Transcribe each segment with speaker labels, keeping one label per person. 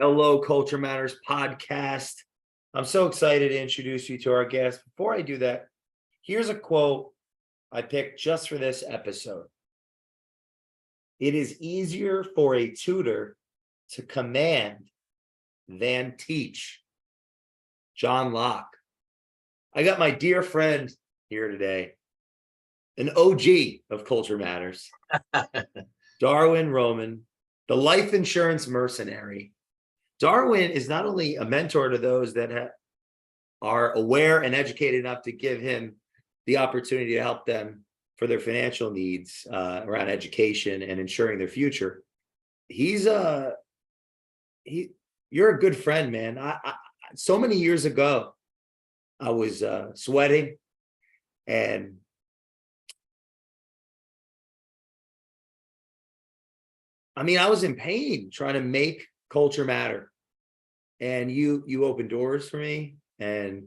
Speaker 1: Hello, Culture Matters podcast. I'm so excited to introduce you to our guest. Before I do that, here's a quote I picked just for this episode. It is easier for a tutor to command than teach. John Locke. I got my dear friend here today, an OG of Culture Matters, Darwin Roman, the life insurance mercenary. Darwin is not only a mentor to those that are aware and educated enough to give him the opportunity to help them for their financial needs around education and ensuring their future. You're a good friend, man. I so many years ago, I was sweating and I was in pain trying to make culture matter. And you opened doors for me, and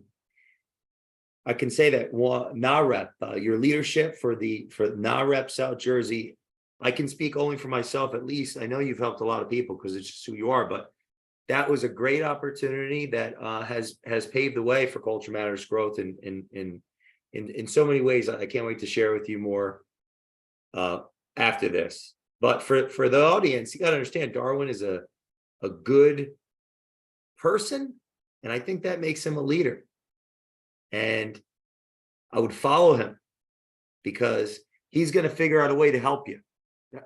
Speaker 1: I can say that NAREP, your leadership for NAREP South Jersey, I can speak only for myself. At least I know you've helped a lot of people because it's just who you are. But that was a great opportunity that has paved the way for Culture Matters growth in so many ways. I can't wait to share with you more after this. But for the audience, you got to understand, Darwin is a good person, and I think that makes him a leader. And I would follow him because he's going to figure out a way to help you.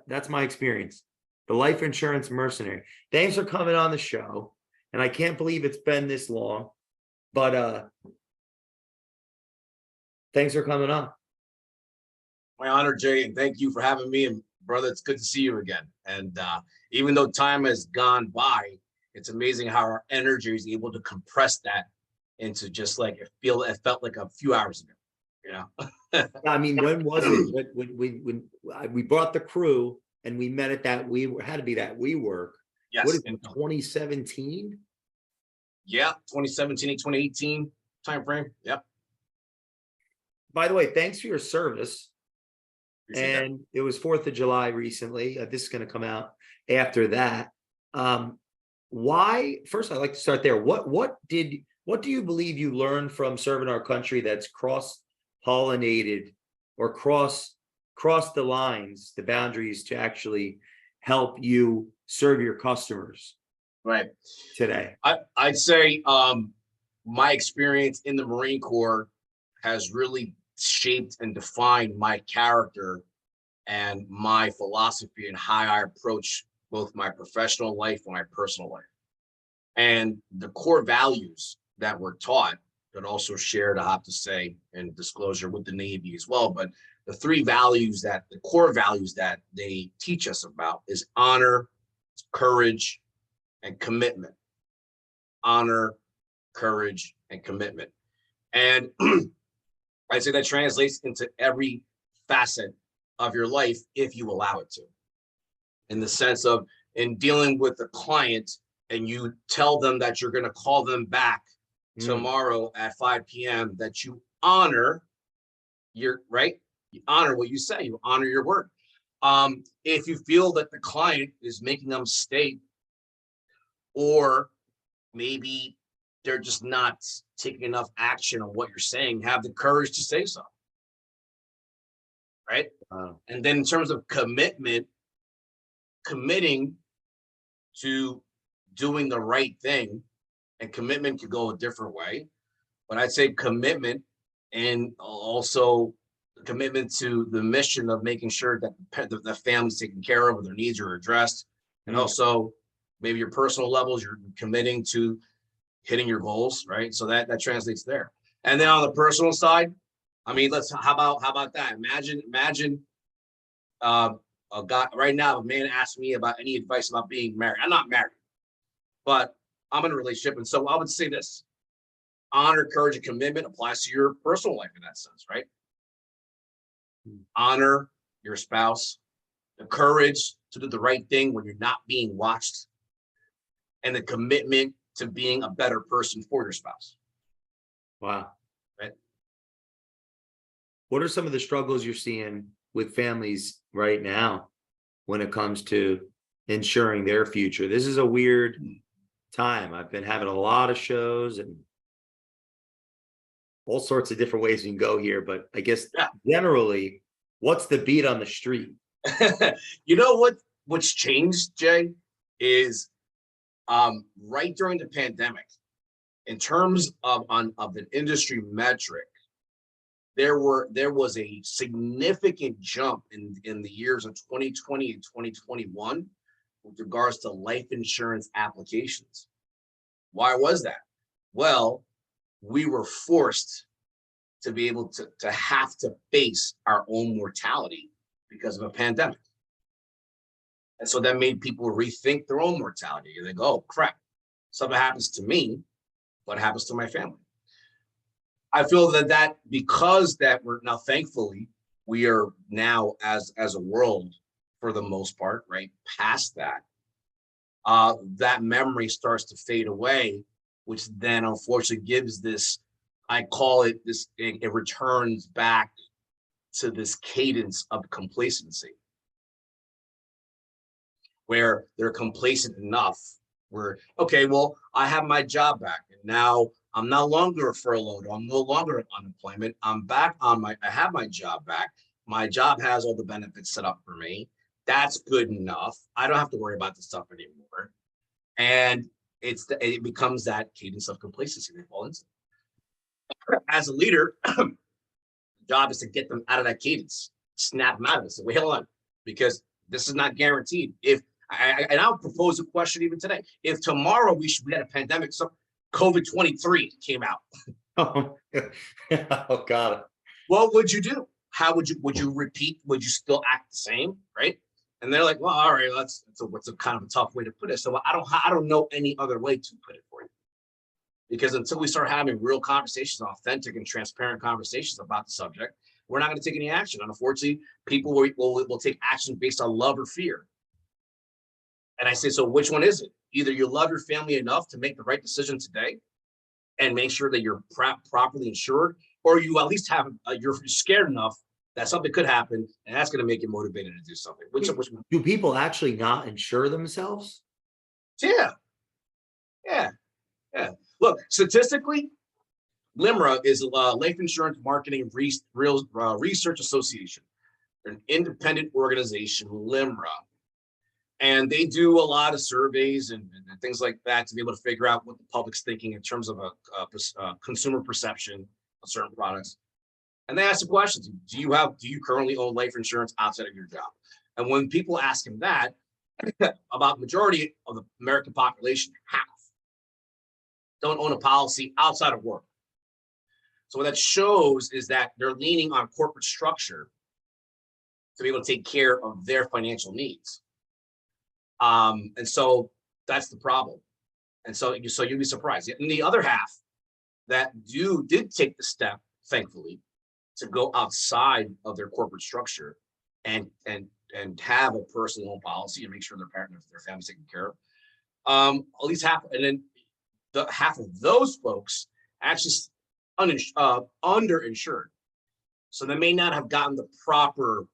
Speaker 1: That's my experience. The life insurance mercenary. Thanks for coming on the show. And I can't believe it's been this long, but thanks for coming on.
Speaker 2: My honor, Jay, and thank you for having me. And brother, it's good to see you again. And even though time has gone by, it's amazing how our energy is able to compress that into just like it felt like a few hours ago, you know.
Speaker 1: When was it? When we brought the crew and we met at that had to be that WeWork.
Speaker 2: Yes.
Speaker 1: What is it, 2017?
Speaker 2: Yeah, 2017, 2018 timeframe. Yep.
Speaker 1: By the way, thanks for your service.
Speaker 2: Appreciate
Speaker 1: and that. It was 4th of July recently. This is going to come out after that. Why? First, I'd like to start there. What do you believe you learned from serving our country that's cross-pollinated or cross the lines, the boundaries to actually help you serve your customers
Speaker 2: right
Speaker 1: today?
Speaker 2: I'd say my experience in the Marine Corps has really shaped and defined my character and my philosophy and how I approach both my professional life and my personal life. And the core values that were taught, but also shared, I have to say, in disclosure with the Navy as well. But the the core values that they teach us about is honor, courage, and commitment. Honor, courage, and commitment. And I'd say that translates into every facet of your life if you allow it to. In the sense of in dealing with a client and you tell them that you're going to call them back tomorrow at 5 p.m., that you honor you honor what you say, you honor your word. If you feel that the client is making a mistake, or maybe they're just not taking enough action on what you're saying, have the courage to say so. Right. And then in terms of committing to doing the right thing, and commitment could go a different way, but I'd say commitment and also commitment to the mission of making sure that the family's taken care of, or their needs are addressed. And also maybe your personal levels, you're committing to hitting your goals, right? So that translates there. And then on the personal side, how about that? Imagine a guy right now, a man asked me about any advice about being married. I'm not married, but I'm in a relationship. And so I would say this: honor, courage, and commitment applies to your personal life in that sense, right? Honor your spouse, the courage to do the right thing when you're not being watched, and the commitment to being a better person for your spouse.
Speaker 1: Wow.
Speaker 2: Right.
Speaker 1: What are some of the struggles you're seeing with families right now when it comes to ensuring their future? This is a weird time. I've been having a lot of shows and all sorts of different ways we can go here, but I guess
Speaker 2: Yeah.
Speaker 1: generally, what's the beat on the street?
Speaker 2: You know what's changed, Jay, is right during the pandemic, in terms of an industry metric, there was a significant jump in the years of 2020 and 2021 with regards to life insurance applications. Why was that? Well, we were forced to be able to have to face our own mortality because of a pandemic. And so that made people rethink their own mortality. They go, oh crap, something happens to me, what happens to my family? I feel that because that we're now, thankfully, we are now as a world, for the most part, right, past that, that memory starts to fade away, which then unfortunately gives this, I call it this, it returns back to this cadence of complacency, where they're complacent enough where, okay, well, I have my job back and now I'm no longer furloughed. I'm no longer in unemployment. I'm back on I have my job back. My job has all the benefits set up for me. That's good enough. I don't have to worry about this stuff anymore. And it becomes that cadence of complacency they fall into. As a leader, the job is to get them out of that cadence, snap them out of it. So wait, hold on, because this is not guaranteed. And I'll propose a question even today. If tomorrow we had a pandemic, so COVID-23 came out.
Speaker 1: Oh God.
Speaker 2: What would you do? How would you repeat? Would you still act the same? Right. And they're like, well, all right, what's a kind of a tough way to put it. So I don't know any other way to put it for you. Because until we start having real conversations, authentic and transparent conversations about the subject, we're not going to take any action. And unfortunately, people will take action based on love or fear. And I say, so which one is it? Either you love your family enough to make the right decision today and make sure that you're properly insured, or you at least have, you're scared enough that something could happen and that's going to make you motivated to do something. Which
Speaker 1: Do people actually not insure themselves?
Speaker 2: Yeah. Look, statistically, LIMRA is a Life Insurance Marketing Research Association. They're an independent organization, LIMRA. And they do a lot of surveys and things like that to be able to figure out what the public's thinking in terms of a consumer perception of certain products. And they ask the questions: do you currently own life insurance outside of your job? And when people ask him that, about majority of the American population, half don't own a policy outside of work. So what that shows is that they're leaning on corporate structure to be able to take care of their financial needs. And so that's the problem. And so you'd be surprised. And the other half that did take the step, thankfully, to go outside of their corporate structure and have a personal own policy and make sure their family's taken care of. At least half, and then the half of those folks actually underinsured. So they may not have gotten the proper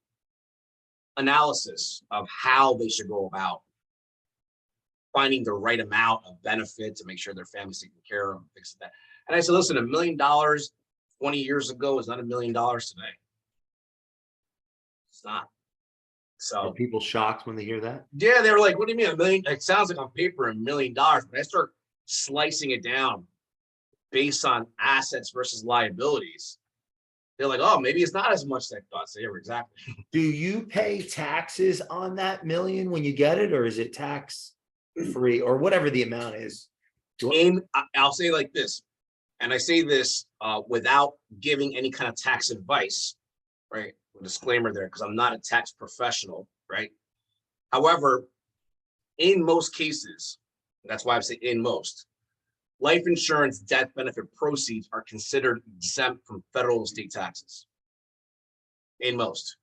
Speaker 2: analysis of how they should go about finding the right amount of benefit to make sure their family's taken care of, things like that. And I said, listen, $1 million 20 years ago is not $1 million today. It's not. So
Speaker 1: Are people shocked when they hear that?
Speaker 2: yeah, they were like, what do you mean $1 million? It sounds like on paper $1 million, but I start slicing it down based on assets versus liabilities. They're like, oh, maybe it's not as much as I thought. So yeah, exactly.
Speaker 1: Do you pay taxes on that million when you get it, or is it tax free, or whatever the amount is?
Speaker 2: I'll say like this, and I say this without giving any kind of tax advice, right? A disclaimer there, because I'm not a tax professional, right? However, in most cases, that's why I say in most, life insurance death benefit proceeds are considered exempt from federal and state taxes. In most.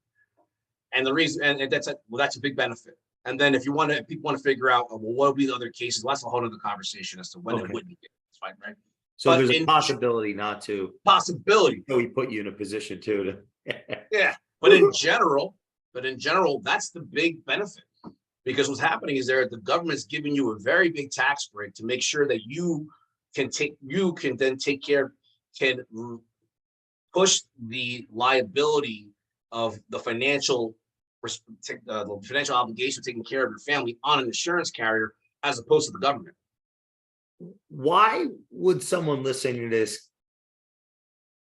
Speaker 2: And the reason, and that's a big benefit. And then if people want to figure out, well, what would be the other cases? Well, that's a whole other conversation as to when it wouldn't get. It's fine, right?
Speaker 1: So but there's a possibility not to.
Speaker 2: Possibility.
Speaker 1: So we put you in a position too to.
Speaker 2: Yeah, but in general, that's the big benefit. Because what's happening is the government's giving you a very big tax break to make sure that you can then take care, can push the liability of the financial obligation of taking care of your family on an insurance carrier as opposed to the government.
Speaker 1: Why would someone listening to this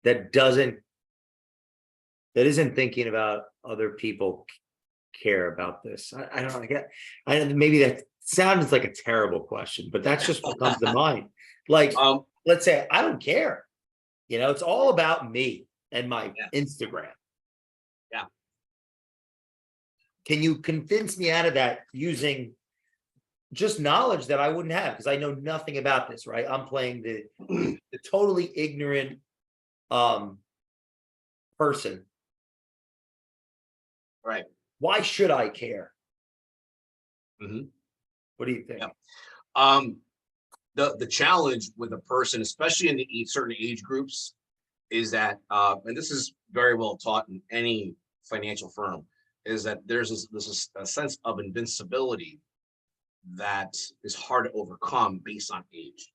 Speaker 1: that isn't thinking about other people care about this? I don't know. Maybe that sounds like a terrible question, but that's just what comes to mind. Like, let's say I don't care. It's all about me and my Instagram.
Speaker 2: Yeah.
Speaker 1: Can you convince me out of that using just knowledge that I wouldn't have, because I know nothing about this, right? I'm playing the totally ignorant person.
Speaker 2: Right.
Speaker 1: Why should I care?
Speaker 2: Mm-hmm.
Speaker 1: What do you think?
Speaker 2: Yeah. The challenge with a person, especially in the certain age groups, is that, and this is very well taught in any financial firm, is that there's a sense of invincibility that is hard to overcome based on age.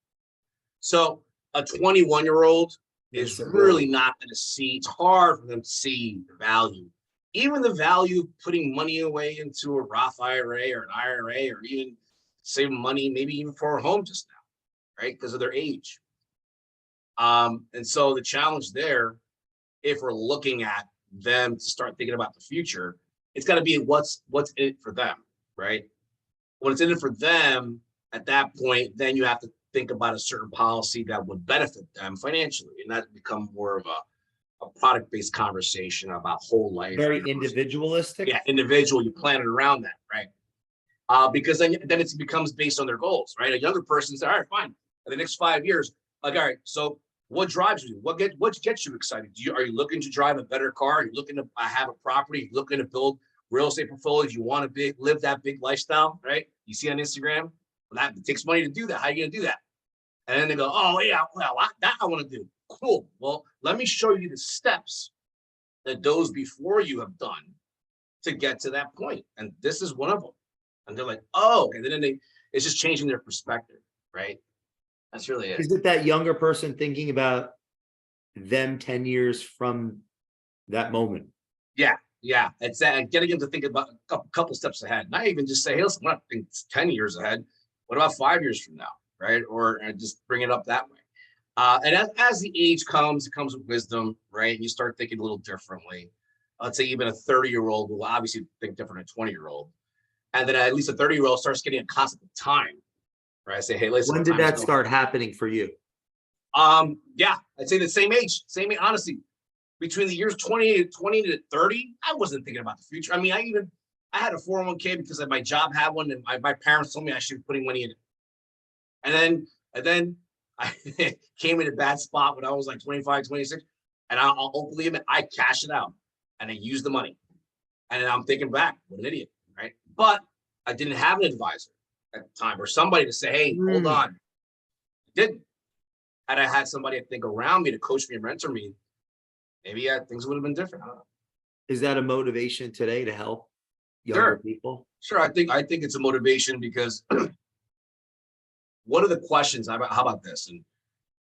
Speaker 2: So a 21-year-old is really not going to see, it's hard for them to see the value. Even the value of putting money away into a Roth IRA or an IRA, or even saving money, maybe even for a home just now, right? Because of their age. And so the challenge there, if we're looking at them to start thinking about the future, it's got to be what's in it for them, right? When it's in it for them, at that point, then you have to think about a certain policy that would benefit them financially, and that become more of a product-based conversation about whole life.
Speaker 1: Very individualistic.
Speaker 2: Yeah, individual. You plan it around that, right? Because then it becomes based on their goals, right? A younger person says, "All right, fine. In the next 5 years, like, all right. So, what drives you? What gets you excited? Are you looking to drive a better car? Are you looking to have a property? Are you looking to build real estate portfolios? You want to live that big lifestyle, right? You see on Instagram, that it takes money to do that. How are you gonna do that?" And then they go, "Oh yeah, well, that I want to do." Cool. Well, let me show you the steps that those before you have done to get to that point, and this is one of them. And they're like, "Oh," and then it's just changing their perspective, right? That's really it.
Speaker 1: Is it that younger person thinking about them 10 years from that moment?
Speaker 2: Yeah. It's that getting them to think about a couple steps ahead. Not even just say, "Hey, listen, we're not thinking 10 years ahead. What about 5 years from now?" Right? Or just bring it up that way. And as the age comes, it comes with wisdom, right? And you start thinking a little differently. Let's say even a 30-year-old will obviously think different than a 20-year-old. And then at least a 30-year-old starts getting a concept of time, right? I say, "Hey, listen."
Speaker 1: When did that start happening for you?
Speaker 2: Yeah, I'd say the same age, honestly. Between the years 20 to 30, I wasn't thinking about the future. I mean, I had a 401k because my job had one, and my parents told me I should be putting money in it. And then I came in a bad spot when I was like 25, 26, and I'll openly admit I cashed it out and I used the money. And then I'm thinking back, what an idiot, right? But I didn't have an advisor at the time or somebody to say, "Hey, hold on." I didn't. Had I had somebody, I think, around me to coach me and mentor me, maybe things would have been different. I don't know.
Speaker 1: Is that a motivation today to help younger people?
Speaker 2: Sure. I think it's a motivation because one of the questions, how about this? And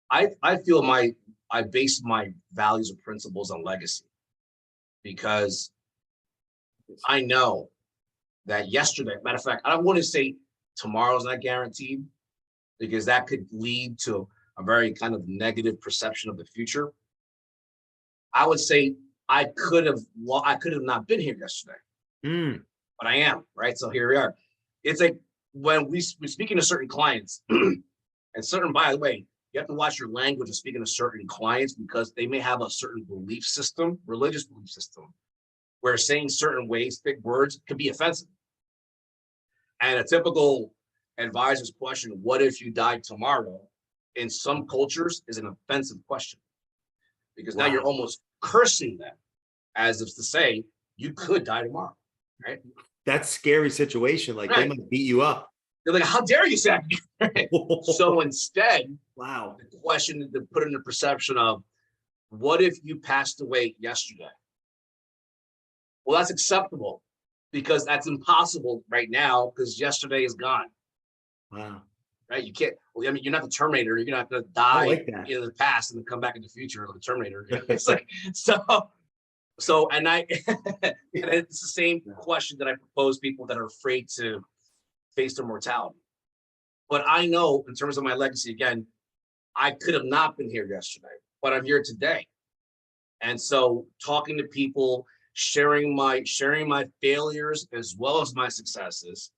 Speaker 2: I feel I base my values and principles on legacy, because I know that yesterday, matter of fact, I don't want to say tomorrow's not guaranteed, because that could lead to a very kind of negative perception of the future. I would say I could have not been here yesterday, but I am, right? So here we are. It's like when we're speaking to certain clients, and by the way, you have to watch your language of speaking to certain clients, because they may have a certain belief system, religious belief system, where saying certain ways, big words, could be offensive. And a typical advisor's question, "What if you died tomorrow?" in some cultures is an offensive question, because now you're almost cursing them, as if to say you could die tomorrow, right?
Speaker 1: That's a scary situation. Like, they might beat you up.
Speaker 2: They're like, "How dare you say that?" So instead,
Speaker 1: wow,
Speaker 2: the question to put in the perception of, what if you passed away yesterday? Well, that's acceptable, because that's impossible right now because yesterday is gone.
Speaker 1: Wow.
Speaker 2: Right? You can't. Well, I mean, you're not the Terminator. You're not going to
Speaker 1: I
Speaker 2: die
Speaker 1: like that.
Speaker 2: in the past and then come back in the future like the Terminator. It's like and I and it's the same question that I propose people that are afraid to face their mortality. But I know in terms of my legacy, again, I could have not been here yesterday, but I'm here today. And so talking to people, sharing my failures as well as my successes,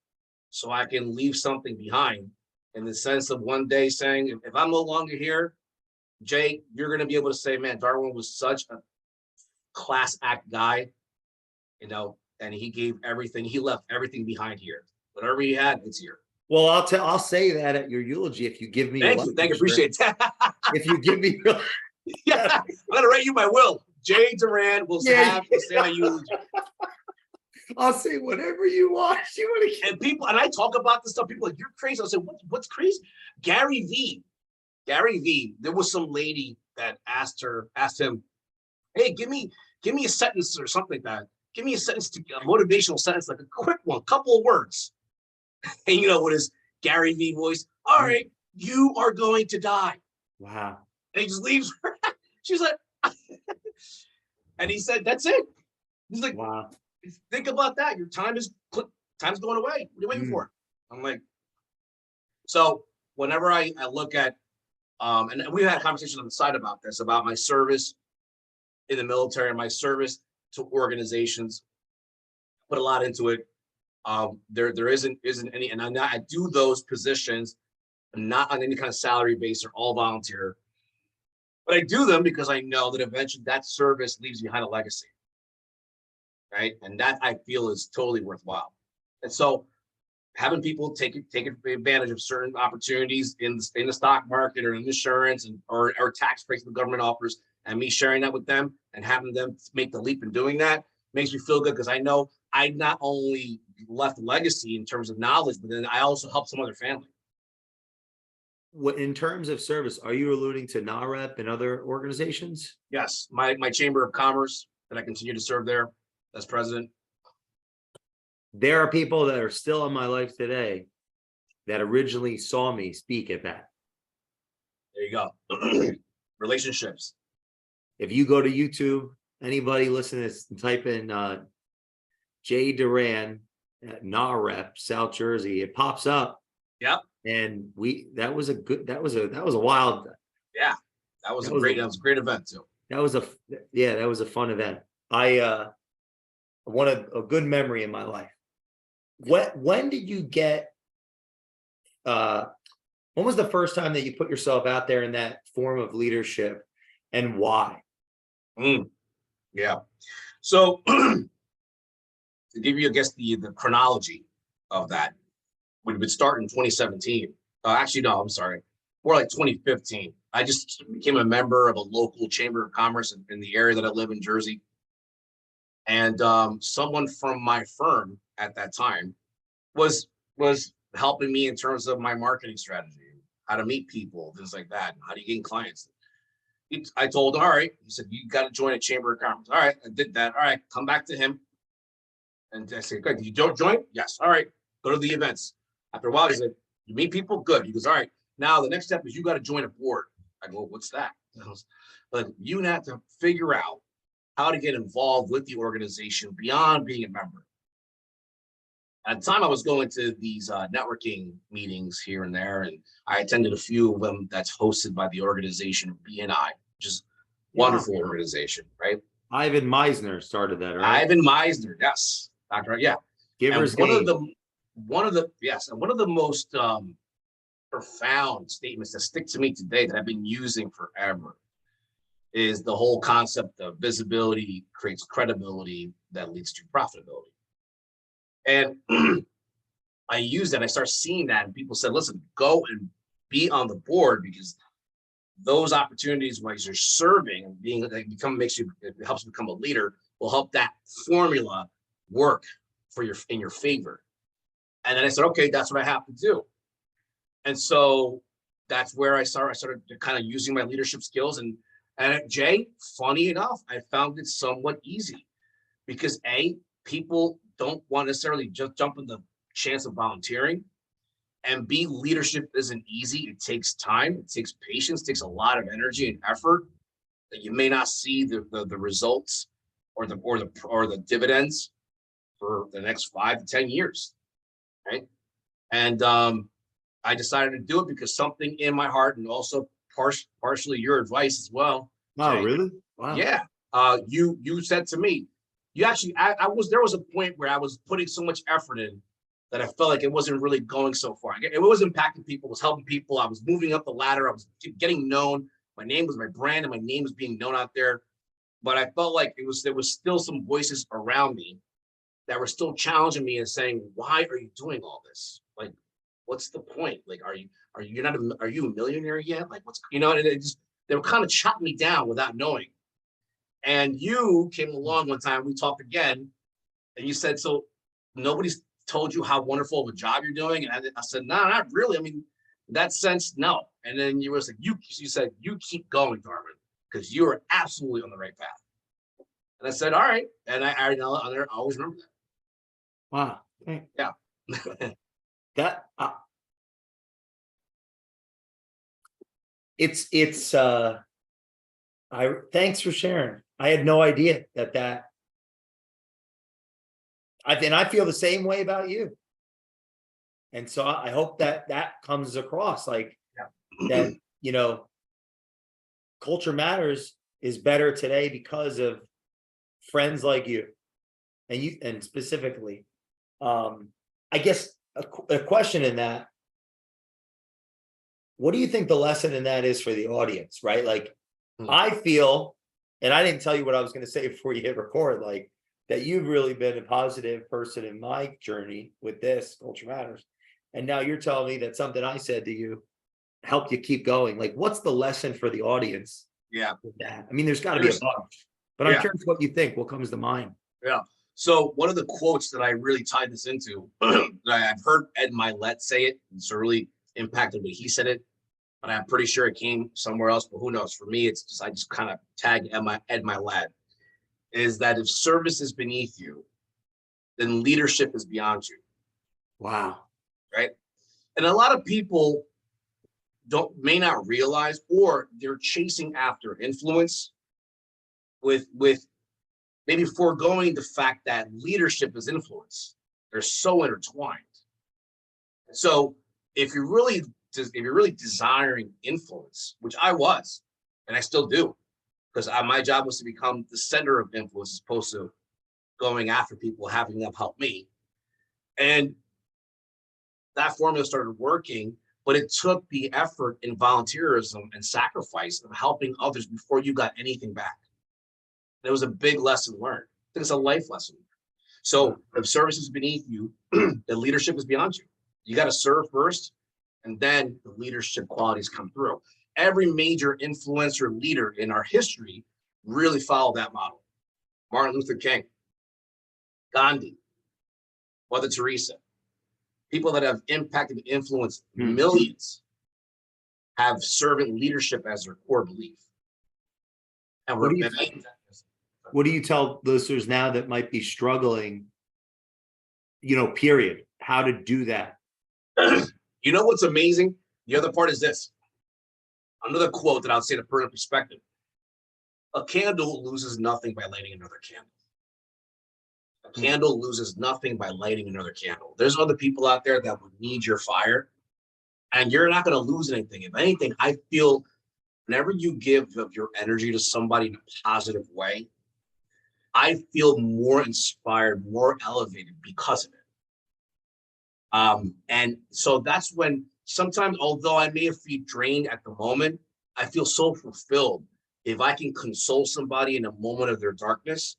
Speaker 2: so I can leave something behind in the sense of one day saying, if I'm no longer here, Jay, you're going to be able to say, man, Darwin was such a class act guy, and he gave everything. He left everything behind here. Whatever he had, it's here.
Speaker 1: Well, I'll say that at your eulogy if you give me.
Speaker 2: Thank you, appreciate that.
Speaker 1: If you give me.
Speaker 2: Yeah, I'm gonna write you my will. Jay Doran will have to say my eulogy.
Speaker 1: I'll say whatever you want.
Speaker 2: And I talk about this stuff. People are like, you're crazy. I said, what's crazy? Gary V. There was some lady that asked him, hey, give me a sentence or something like that. Give me a sentence, a motivational sentence, like a quick one, couple of words. And with his Gary V voice, all right, you are going to die.
Speaker 1: Wow.
Speaker 2: And he just leaves her. She's like, and he said, that's it. He's like,
Speaker 1: wow.
Speaker 2: Think about that. Your time's going away. What are you waiting for? I'm like, so whenever I look at, and we had a conversation on the side about this, about my service in the military and my service to organizations, put a lot into it. There isn't any, and I do those positions not on any kind of salary base or all volunteer, but I do them because I know that eventually that service leaves behind a legacy, right? And that I feel is totally worthwhile. And so having people take advantage of certain opportunities in the stock market or in insurance or tax breaks the government offers, and me sharing that with them and having them make the leap in doing that makes me feel good because I know I not only left a legacy in terms of knowledge, but then I also helped some other family.
Speaker 1: In terms of service, are you alluding to NAREP and other organizations?
Speaker 2: Yes, my Chamber of Commerce that I continue to serve there as president.
Speaker 1: There are people that are still in my life today that originally saw me speak at that.
Speaker 2: There you go. Relationships.
Speaker 1: If you go to YouTube, anybody listen to this, type in Jay Doran at NAREP, South Jersey, it pops up.
Speaker 2: Yep.
Speaker 1: And that was a wild.
Speaker 2: Yeah, that was a great event too.
Speaker 1: That was a fun event. I want a good memory in my life. When did you get, when was the first time that you put yourself out there in that form of leadership, and why?
Speaker 2: Yeah. So to give you, I guess, the chronology of that, we would start in 2017. Actually, no, I'm sorry. More like 2015. I just became a member of a local chamber of commerce in the area that I live in, Jersey. And someone from my firm at that time was helping me in terms of my marketing strategy, how to meet people, things like that, and how do you gain clients. I told him, all right. He said, you got to join a chamber of commerce. All right, I did that. All right, come back to him. And I said, good, you don't join? Yes. All right, go to the events. After a while, he said, you meet people? Good. He goes, all right, now the next step is you got to join a board. I go, what's that? But you have to figure out how to get involved with the organization beyond being a member. At the time, I was going to these networking meetings here and there, and I attended a few of them that's hosted by the organization BNI, which is a wonderful organization, right?
Speaker 1: Ivan Meisner started that, right?
Speaker 2: Ivan Meisner, yes, Dr. Yeah.
Speaker 1: Givers
Speaker 2: One of the most profound statements that stick to me today that I've been using forever is the whole concept of visibility creates credibility that leads to profitability. And I use that, I start seeing that, and people said, listen, go and be on the board, because those opportunities while you're serving and it helps you become a leader, will help that formula work in your favor. And then I said, okay, that's what I have to do. And so that's where I started kind of using my leadership skills. And at Jay, funny enough, I found it somewhat easy because people don't want to necessarily just jump in the chance of volunteering. And B, leadership isn't easy. It takes time. It takes patience. It takes a lot of energy and effort that you may not see the results or the dividends for the next 5 to 10 years, right? And I decided to do it because something in my heart, and also partially your advice as well.
Speaker 1: Wow,
Speaker 2: Jay,
Speaker 1: really? Wow.
Speaker 2: yeah. You said to me, you actually, there was a point where I was putting so much effort in that I felt like it wasn't really going so far. It was impacting people, it was helping people. I was moving up the ladder. I was getting known. My name was my brand, and my name was being known out there. But I felt like there was still some voices around me that were still challenging me and saying, why are you doing all this? Like, what's the point? Like, are you a millionaire yet? Like, and they were kind of chopping me down without knowing. And you came along one time, we talked again, and you said, so nobody's told you how wonderful of a job you're doing? And I said, no, not really. I mean, in that sense, no. And then you were like, you said, you keep going, Darwin, because you are absolutely on the right path. And I said, all right. And I always remember that.
Speaker 1: Wow.
Speaker 2: Yeah.
Speaker 1: That thanks for sharing. I had no idea that I feel the same way about you. And so I hope that comes across, like, that, Culture Matters is better today because of friends like you, and specifically, I guess a question in that, what do you think the lesson in that is for the audience, right? Like, I feel, and I didn't tell you what I was going to say before you hit record, like, that you've really been a positive person in my journey with this Culture Matters. And now you're telling me that something I said to you helped you keep going. Like, what's the lesson for the audience?
Speaker 2: Yeah.
Speaker 1: With that? I mean, there's got to be a bunch, but I'm curious what you think. What comes to mind?
Speaker 2: Yeah. So one of the quotes that I really tied this into, I've heard Ed Milet say it, and so really impacted me. He said it, but I'm pretty sure it came somewhere else, but who knows? For me, it's just, I just kind of tag Ed Milet, is that if service is beneath you, then leadership is beyond you.
Speaker 1: Wow.
Speaker 2: Right. And a lot of people may not realize, or they're chasing after influence with maybe foregoing the fact that leadership is influence. They're so intertwined. So if you're really desiring influence, which I was, and I still do, because my job was to become the center of influence as opposed to going after people, having them help me. And that formula started working, but it took the effort in volunteerism and sacrifice of helping others before you got anything back. It was a big lesson learned. I think it's a life lesson. So if service is beneath you, the leadership is beyond you. You got to serve first, and then the leadership qualities come through. Every major influencer leader in our history really followed that model. Martin Luther King, Gandhi, Mother Teresa, people that have impacted and influenced millions have servant leadership as their core belief. And
Speaker 1: what do you tell listeners now that might be struggling, period, how to do that?
Speaker 2: You know what's amazing? The other part is this. Another quote that I'll say to put in perspective. A candle loses nothing by lighting another candle. A candle loses nothing by lighting another candle. There's other people out there that would need your fire, and you're not going to lose anything. If anything, I feel whenever you give of your energy to somebody in a positive way, I feel more inspired, more elevated because of it. And so that's when sometimes, although I may feel drained at the moment, I feel so fulfilled if I can console somebody in a moment of their darkness,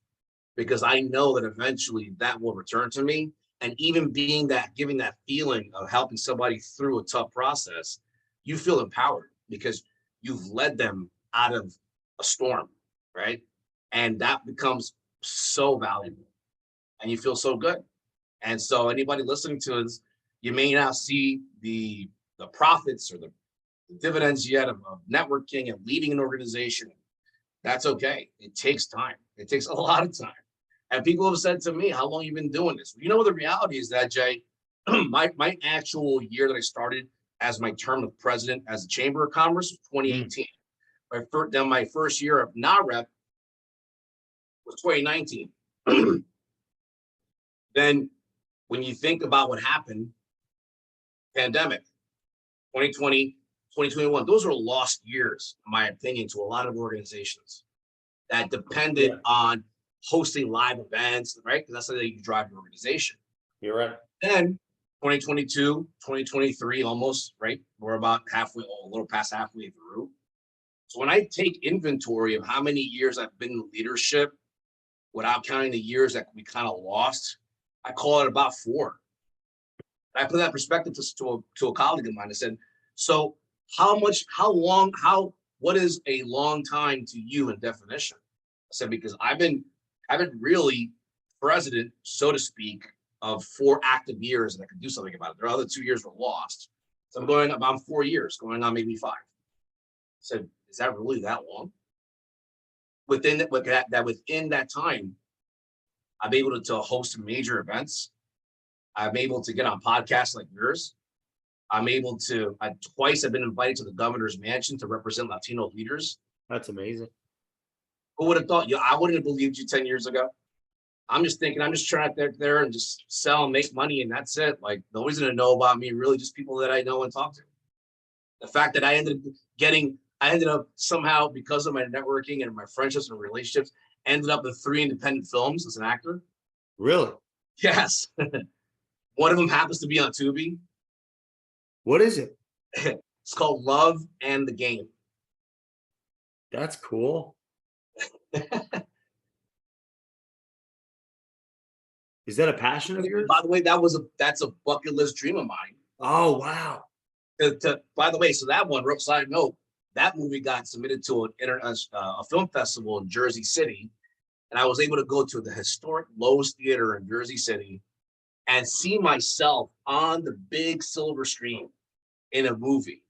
Speaker 2: because I know that eventually that will return to me. And even giving that feeling of helping somebody through a tough process, you feel empowered because you've led them out of a storm, right? And that becomes so valuable, and you feel so good. And so anybody listening to us, you may not see the profits or the dividends yet of networking and leading an organization. That's okay. It takes time. It takes a lot of time. And people have said to me, how long have you been doing this? You know, the reality is that, Jay, my actual year that I started as my term of president as the Chamber of Commerce was 2018. Then my first year of NAREP was 2019. Then when you think about what happened, pandemic, 2020, 2021, those were lost years, in my opinion, to a lot of organizations that depended on hosting live events, right? Because that's how you drive your organization.
Speaker 1: You're right.
Speaker 2: Then 2022, 2023, almost, right? We're about halfway, a little past halfway through. So when I take inventory of how many years I've been in leadership, without counting the years that we kind of lost, I call it about 4. I put that perspective to a colleague of mine. I said, so what is a long time to you in definition? I said, because I've been really president, so to speak, of 4 active years and I could do something about it. The other 2 years were lost. So I'm going about 4 years, going on maybe 5. I said, is that really that long? Within that time, I'm able to host major events. I'm able to get on podcasts like yours. I'm able to, twice I've been invited to the governor's mansion to represent Latino leaders.
Speaker 1: That's amazing.
Speaker 2: Who would have thought? I wouldn't have believed you 10 years ago. I'm just thinking, I'm just trying to there and just sell and make money and that's it. Like nobody's gonna know about me, really just people that I know and talk to. The fact that I ended up somehow, because of my networking and my friendships and relationships, ended up in 3 independent films as an actor.
Speaker 1: Really?
Speaker 2: Yes. One of them happens to be on Tubi.
Speaker 1: What is it?
Speaker 2: It's called Love and the Game.
Speaker 1: That's cool. Is that a passion of yours?
Speaker 2: By the way, that's a bucket list dream of mine.
Speaker 1: Oh, wow.
Speaker 2: By the way, so that one, real side note, that movie got submitted to a film festival in Jersey City. And I was able to go to the historic Lowe's Theater in Jersey City and see myself on the big silver screen in a movie.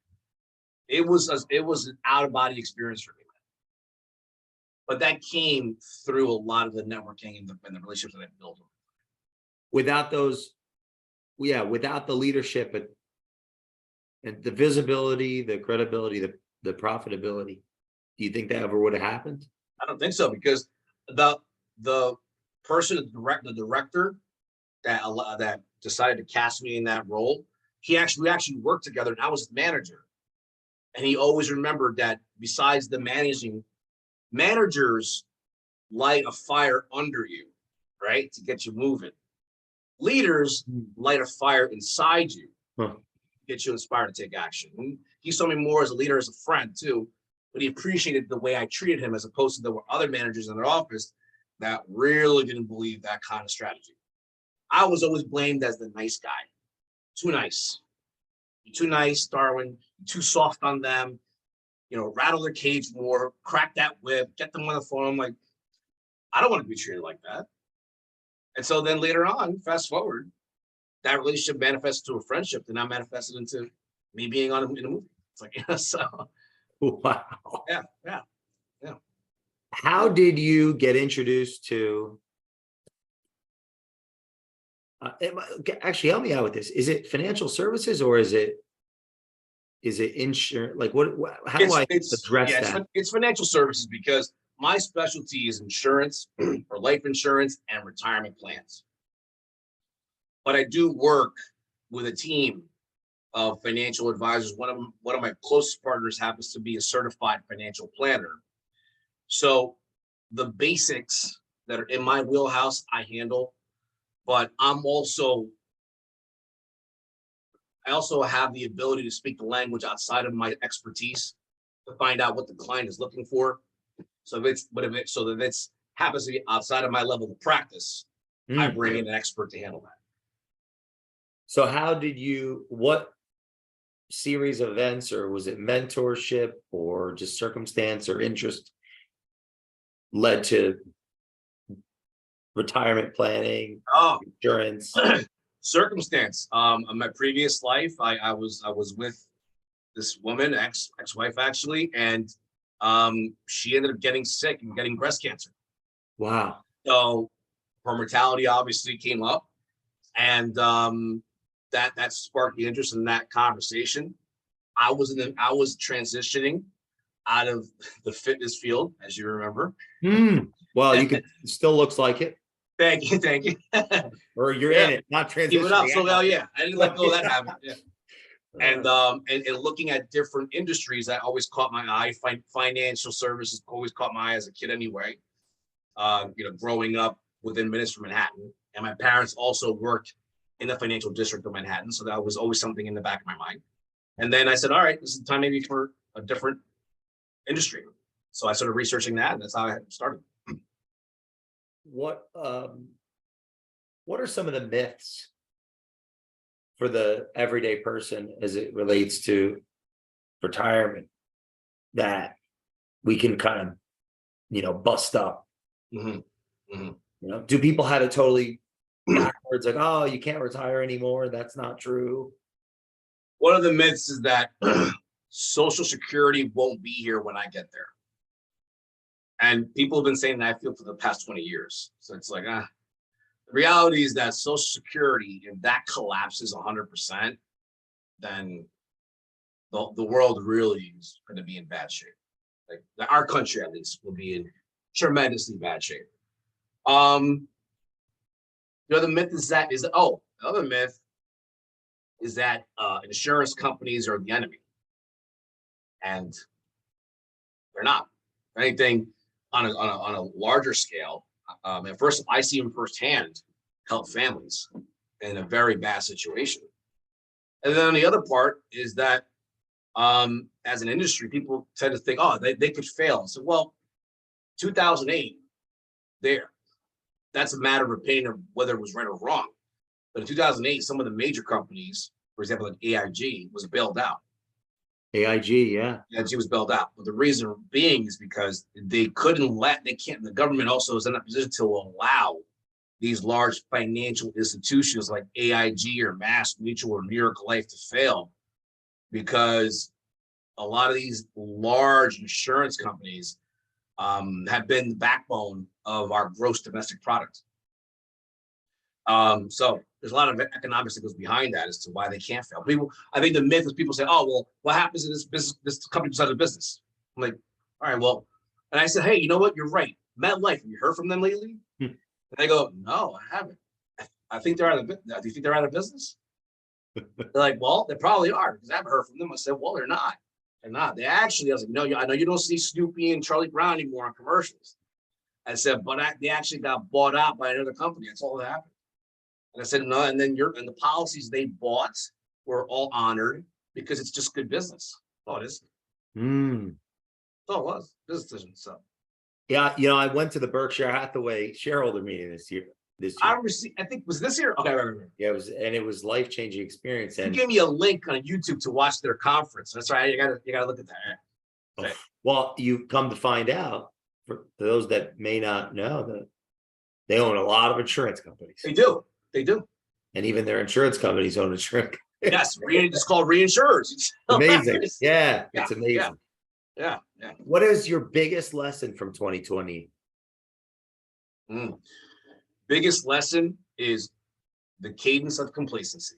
Speaker 2: It was an out-of-body experience for me. But that came through a lot of the networking and the relationships that I built.
Speaker 1: Without those, without the leadership and the visibility, the credibility, the profitability, do you think that ever would have happened?
Speaker 2: I don't think so, because the person, the director that decided to cast me in that role, we actually worked together, and I was his manager. And he always remembered that besides the managers light a fire under you, right, to get you moving. Leaders light a fire inside you, get you inspired to take action. And he saw me more as a leader, as a friend too, but he appreciated the way I treated him, as opposed to there were other managers in their office that really didn't believe that kind of strategy. I was always blamed as the nice guy. Too nice. You're too nice, Darwin. You're too soft on them. Rattle their cage more, crack that whip, get them on the phone. I'm like, I don't want to be treated like that. And so then later on, fast forward, that relationship manifested to a friendship, and now manifested into me being in a movie. It's like, so.
Speaker 1: Wow.
Speaker 2: Yeah.
Speaker 1: How did you get introduced to, actually help me out with this. Is it financial services or is it insurance? Like how do I address that?
Speaker 2: It's financial services, because my specialty is insurance or life insurance and retirement plans. But I do work with a team of financial advisors. One of my closest partners happens to be a certified financial planner. So the basics that are in my wheelhouse, I handle, but I also have the ability to speak the language outside of my expertise to find out what the client is looking for. So if it's happens to be outside of my level of practice, I bring in an expert to handle that.
Speaker 1: So what series of events, or was it mentorship or just circumstance or interest, led to retirement planning, insurance?
Speaker 2: Circumstance. In my previous life, I was with this woman, ex-wife actually, and she ended up getting sick and getting breast cancer.
Speaker 1: Wow.
Speaker 2: So her mortality obviously came up, and that sparked the interest in that conversation. I was transitioning out of the fitness field, as you remember.
Speaker 1: Well, you could, it still looks like it.
Speaker 2: Thank you.
Speaker 1: Or you're in it, not transitioning.
Speaker 2: Keep it up. So
Speaker 1: out.
Speaker 2: yeah, I didn't let go of that habit. Yeah. And looking at different industries, that always caught my eye. Financial services always caught my eye as a kid anyway. Growing up within minutes from Manhattan, and my parents also worked in the financial district of Manhattan, so that was always something in the back of my mind. And then I said, all right, this is the time maybe for a different industry. So I started researching that, and that's how I started.
Speaker 1: What are some of the myths for the everyday person as it relates to retirement that we can kind of, bust up? Do people have it totally backwards? Like, oh, you can't retire anymore. That's not true.
Speaker 2: One of the myths is that Social Security won't be here when I get there. And people have been saying that, I feel, for the past 20 years. So it's like, the reality is that Social Security, if that collapses 100%, then the world really is going to be in bad shape. Like our country, at least, will be in tremendously bad shape. The other myth is that the other myth is that insurance companies are the enemy, and they're not. If anything, on a larger scale, at first I see them firsthand help families in a very bad situation. And then the other part is that as an industry, people tend to think, oh, they could fail. So, well, 2008, that's a matter of opinion of whether it was right or wrong. But in 2008, some of the major companies, for example, like AIG, was bailed out.
Speaker 1: AIG, yeah.
Speaker 2: AIG was bailed out. But the reason being is because the government also is in a position to allow these large financial institutions like AIG or Mass Mutual or New York Life to fail, because a lot of these large insurance companies have been the backbone of our gross domestic product. So there's a lot of economics that goes behind that as to why they can't fail. I think the myth is people say, oh, well, what happens in this business, this company decides a business? I'm like, all right, well, and I said, hey, you know what? You're right. MetLife, have you heard from them lately? And they go, no, I haven't. I think they're out of business. Do you think they're out of business? They're like, well, they probably are, because I haven't heard from them. I said, well, they're not. They're not. They actually, I was like, no, I know you don't see Snoopy and Charlie Brown anymore on commercials. I said, but they actually got bought out by another company. That's all that happened. And I said, no, and then the policies they bought were all honored because it's just good business. Oh, it is. That's all it was. Business decision. So
Speaker 1: yeah, I went to the Berkshire Hathaway shareholder meeting this year.
Speaker 2: I think, was this year? Okay, right.
Speaker 1: Yeah, it was life-changing experience. And
Speaker 2: you gave me a link on YouTube to watch their conference. That's right. You gotta look at that.
Speaker 1: Okay. Well, you come to find out, for those that may not know, that they own a lot of insurance companies.
Speaker 2: They do.
Speaker 1: And even their insurance companies own insurance.
Speaker 2: Yes, it's called reinsurers. It's
Speaker 1: amazing. Yeah, it's amazing.
Speaker 2: Yeah.
Speaker 1: What is your biggest lesson from 2020?
Speaker 2: Biggest lesson is the cadence of complacency.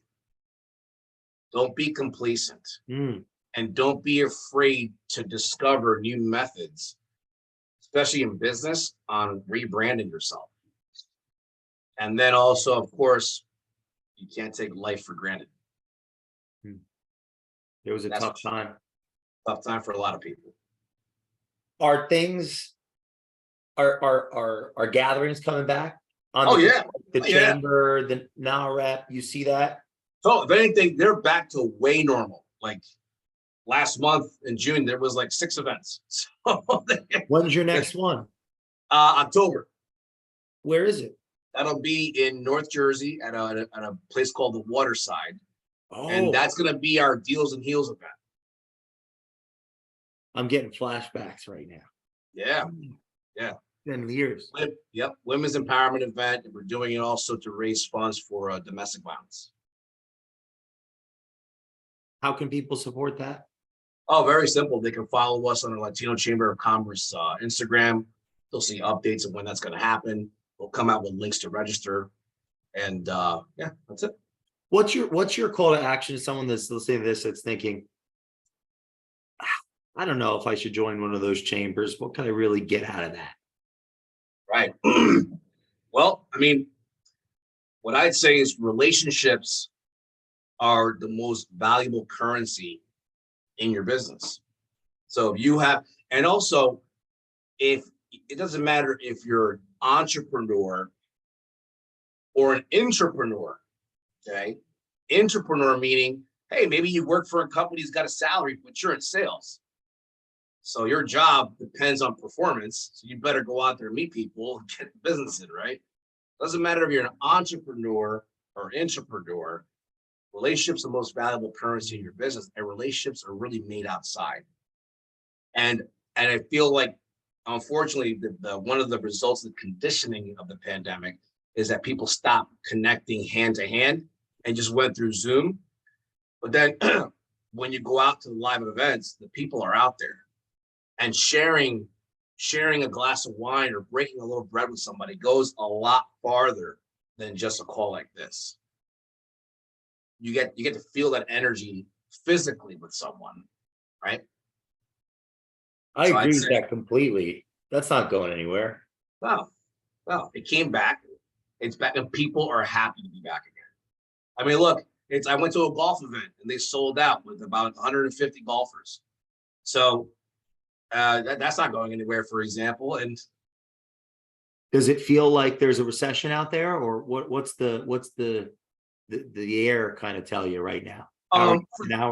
Speaker 2: Don't be complacent, and don't be afraid to discover new methods, especially in business, on rebranding yourself. And then also, of course, you can't take life for granted.
Speaker 1: It was a tough time.
Speaker 2: Tough time for a lot of people.
Speaker 1: Are gatherings coming back? The chamber, the NAREP, you see that?
Speaker 2: So if anything, they're back to way normal. Like last month in June, there was like 6 events. So
Speaker 1: when's your next one?
Speaker 2: October.
Speaker 1: Where is it?
Speaker 2: That'll be in North Jersey at a place called the Waterside. And that's going to be our Deals and Heels event.
Speaker 1: I'm getting flashbacks right now.
Speaker 2: Yeah.
Speaker 1: 10 years.
Speaker 2: Yep. Women's empowerment event. And we're doing it also to raise funds for domestic violence.
Speaker 1: How can people support that?
Speaker 2: Oh, very simple. They can follow us on the Latino Chamber of Commerce Instagram. They'll see updates of when that's going to happen. We'll come out with links to register, and yeah, that's it.
Speaker 1: What's your call to action to someone that's listening to this that's thinking, I don't know if I should join one of those chambers. What can I really get out of that?
Speaker 2: Right. Well, I mean, what I'd say is relationships are the most valuable currency in your business. So if you have, and also if it doesn't matter if you're an entrepreneur or an intrapreneur, okay? Intrapreneur meaning, hey, maybe you work for a company that's got a salary, but you're in sales. So your job depends on performance. So you better go out there and meet people and get the business in, right? Doesn't matter if you're an entrepreneur or intrapreneur, relationships are the most valuable currency in your business, and relationships are really made outside. And I feel like, unfortunately, the one of the results of the conditioning of the pandemic is that people stopped connecting hand to hand and just went through Zoom. But then when you go out to the live events, the people are out there, and sharing a glass of wine or breaking a little bread with somebody goes a lot farther than just a call like this. You get to feel that energy physically with someone, right?
Speaker 1: I
Speaker 2: So I'd
Speaker 1: agree with
Speaker 2: say,
Speaker 1: that completely. That's not going anywhere.
Speaker 2: well, it came back. It's back, and people are happy to be back again. I mean, look, I went to a golf event and they sold out with about 150 golfers. So that's not going anywhere, for example. And
Speaker 1: Does it feel like there's a recession out there, or what's the air kind of tell you right now? How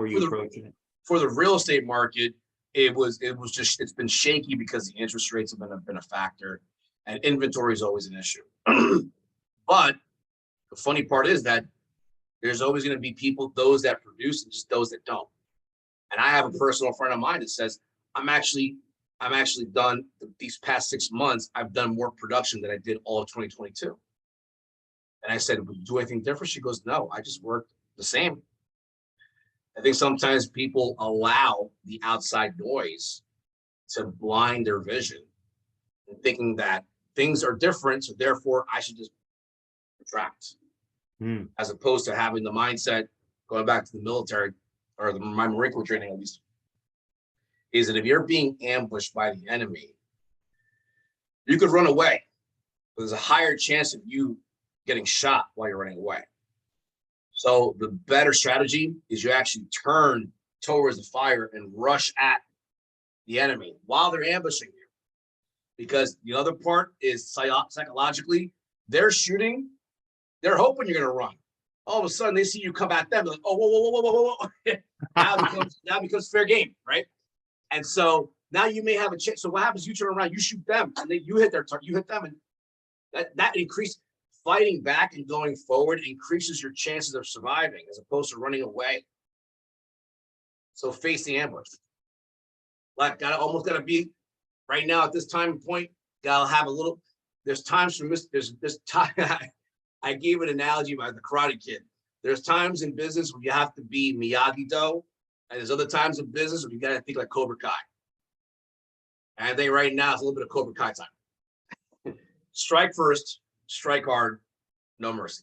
Speaker 1: are you approaching it?
Speaker 2: For the real estate market, it's been shaky because the interest rates have been a factor, and inventory is always an issue. But the funny part is that there's always going to be people, those that produce and just those that don't. And I have a personal friend of mine that says, I'm actually done these past 6 months. I've done more production than I did all of 2022. And I said, would you do anything different? She goes, no, I just worked the same. I think sometimes people allow the outside noise to blind their vision and thinking that things are different, so therefore I should just retract. As opposed to having the mindset, going back to the military or my Marine Corps training at least, is that if you're being ambushed by the enemy, you could run away, but there's a higher chance of you getting shot while you're running away. So the better strategy is you actually turn towards the fire and rush at the enemy while they're ambushing you. Because the other part is psychologically, they're shooting, they're hoping you're going to run. All of a sudden, they see you come at them, they're like, oh, whoa. now it becomes fair game, right? And so now you may have a chance. So what happens? You turn around, you shoot them, and then you hit their target, you hit them, and that increases. Fighting back and going forward increases your chances of surviving as opposed to running away. So face the ambush. Like almost gotta be right now at this time point. Gotta have a little. There's times for there's time. I gave an analogy by the Karate Kid. There's times in business where you have to be Miyagi-Do, and there's other times in business where you gotta think like Cobra Kai. And I think right now it's a little bit of Cobra Kai time. Strike first. Strike hard, no mercy.